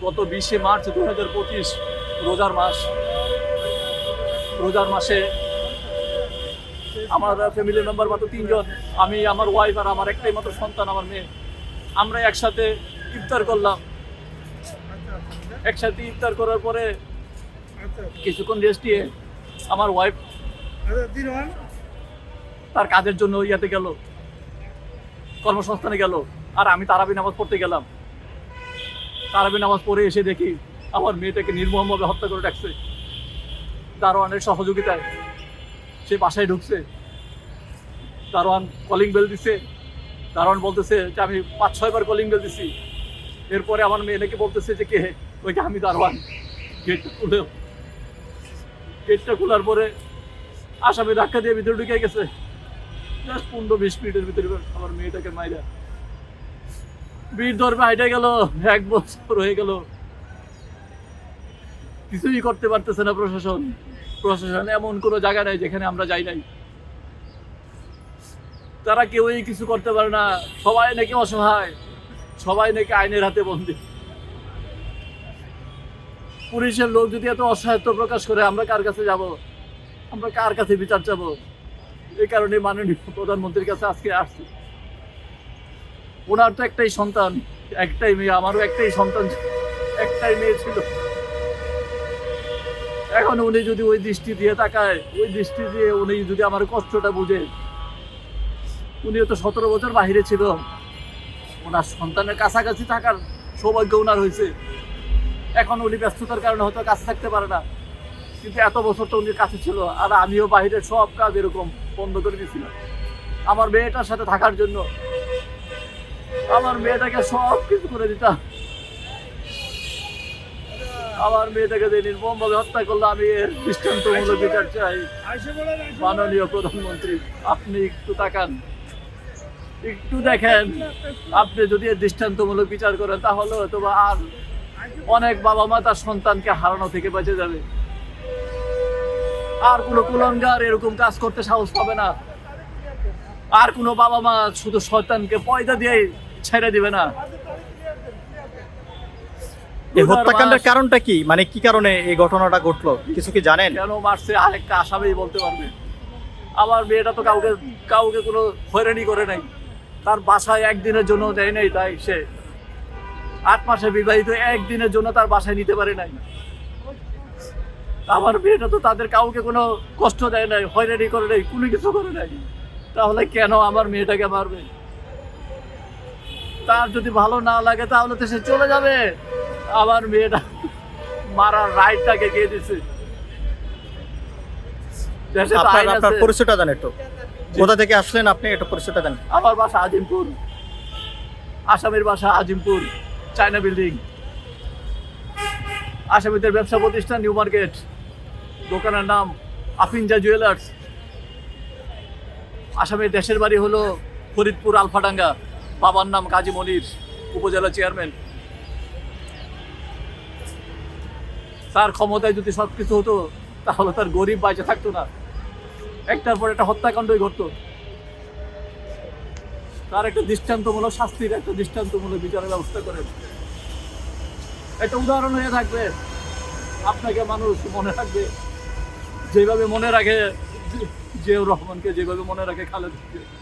গত 20শে মার্চ 2025 রোজার মাসে আমার ফ্যামিলি মেম্বার মাত্র 3 জন, আমি, আমার ওয়াইফ আর আমার একটাই মাত্র সন্তান, আমার মেয়ে। আমরা একসাথে ইফতার করলাম। একসাথে ইফতার করার পরে কিছুক্ষণ রেস্ট নিয়ে আমার ওয়াইফ তার কাজের জন্য ইয়াতে গেল, কর্মসংস্থানে গেল, আর আমি তারাবি নামাজ পড়তে গেলাম। তারাবি নামাজ পড়ে এসে দেখি আমার মেয়েটাকে নির্মমভাবে হত্যা করে রাখছে। দারোয়ানের সহযোগিতায় সে বাসায় ঢুকছে। দারোয়ান কলিং বেল দিছে। দারোয়ান বলতেছে যে আমি 5-6 বার কলিং বেল দিছি। এরপরে আমার মেয়ে নাকি বলতেছে যে কে, ওইটা আমি দারোয়ান। গেটটা খোলার পরে আসামি ধাক্কা দিয়ে ভিতরে ঢুকে গেছে। জাস্ট 15-20 মিনিটের ভিতরে আমার মেয়েটাকে মাইরা বীর ধর্মে হাইটে গেল। 1 বছর হয়ে গেল, কিছুই করতে পারতেছে না প্রশাসন। এমন কোনো জায়গা নাই যেখানে আমরা যাই নাই। তারা কেউই কিছু করতে পারে না। সবাই নাকি অসহায়, সবাই নাকি আইনের হাতে বন্দী। পুলিশের লোক যদি এত অসহায়ত্ব প্রকাশ করে, আমরা কার কাছে যাব? আমরা কার কাছে বিচার চাবো? এই কারণে মাননীয় প্রধানমন্ত্রীর কাছে আজকে আসছি। ওনার তো একটাই সন্তান, একটাই মেয়ে। আমারও একটাই সন্তান, একটাই মেয়ে ছিল। এখন উনি যদি ওই দৃষ্টি দিয়ে তাকায়, ওই দৃষ্টি দিয়ে উনি যদি আমার কষ্টটা বুঝে, উনিও তো 17 বছর বাহিরে ছিল। ওনার সন্তানের কাছাকাছি থাকার সৌভাগ্য ওনার হয়েছে। এখন উনি ব্যস্ততার কারণে হয়তো কাছে থাকতে পারে না, কিন্তু এত বছর তো উনি কাছে ছিল। আর আমিও বাহিরের সব কাজ এরকম বন্ধ করে দিয়েছিলাম আমার মেয়েটার সাথে থাকার জন্য। আমার মেয়েটাকে সব কিছু করে দিতাম। আমার মেয়েটাকে যে নির্মমভাবে হত্যা করলো, আমি এর দৃষ্টান্তমূলক বিচার চাই। মাননীয় প্রধানমন্ত্রী, আপনি একটু তাকান, একটু দেখেন। আপনি যদি এর দৃষ্টান্তমূলক বিচার করেন, তাহলে হয়তো আর অনেক বাবা মা তার সন্তানকে হারানো থেকে বেঁচে যাবে। আর কোনো কুলাঙ্গার এরকম কাজ করতে সাহস পাবে না। আর কোনো বাবা মা শুধু সন্তানকে পয়দা দিয়ে ছেড়ে দিবে না। এই হত্যাকাণ্ডের কারণটা কি? মানে কি কারণে এই ঘটনাটা ঘটলো, কিছু কি জানেন? কেন মারছে আরেকটা আসামি বলতে পারবে। আমার মেয়েটা তো কাউকে কোনো হয়রানি করে নাই। তার বাসায় একদিনের জন্য দেয় নাই। তাই সে 8 মাসে বিবাহিত, একদিনের জন্য তার বাসায় নিতে পারে নাই। আমার মেয়েটা তো তাদের কাউকে কোনো কষ্ট দেয় নাই, হয়রানি করে নাই, কোনো কিছু করে নাই। তাহলে কেন আমার মেয়েটাকে মারবে? তার যদি ভালো না লাগে তাহলে তো সে চলে যাবে। আমার মেয়েটা মারার রাইটটাকে কে দিছে? দেশে তো আইন আপনার আছে। পরিচয়টা জানেন একটু? কোথা থেকে আসলেন আপনি, এটা পরিচয়টা জানেন? আমার বাসা আজিমপুর, আসামের বাসা আজিমপুর, চায়না বিল্ডিং। আসামিদের ব্যবসা প্রতিষ্ঠান নিউ মার্কেট, দোকানের নাম আফিনজা জুয়েলার্স। আসামের দেশের বাড়ি হলো ফরিদপুর আলফাডাঙ্গা। বাবার নাম কাজী মনির, উপজেলা চেয়ারম্যান। তার ক্ষমতায় যদি সবকিছু হতো, তাহলে তার গরিব বাইচে থাকতো না। একটার পর একটা হত্যাকাণ্ডই ঘটতো। তার একটা দৃষ্টান্তমূলক শাস্তির, একটা দৃষ্টান্তমূলক বিচারের ব্যবস্থা করেন। একটা উদাহরণ হয়ে থাকবে। আপনাকে মানুষ মনে রাখবে যেভাবে মনে রাখে জিয়াউর রহমানকে, যেভাবে মনে রাখে খালেদা জিয়াকে।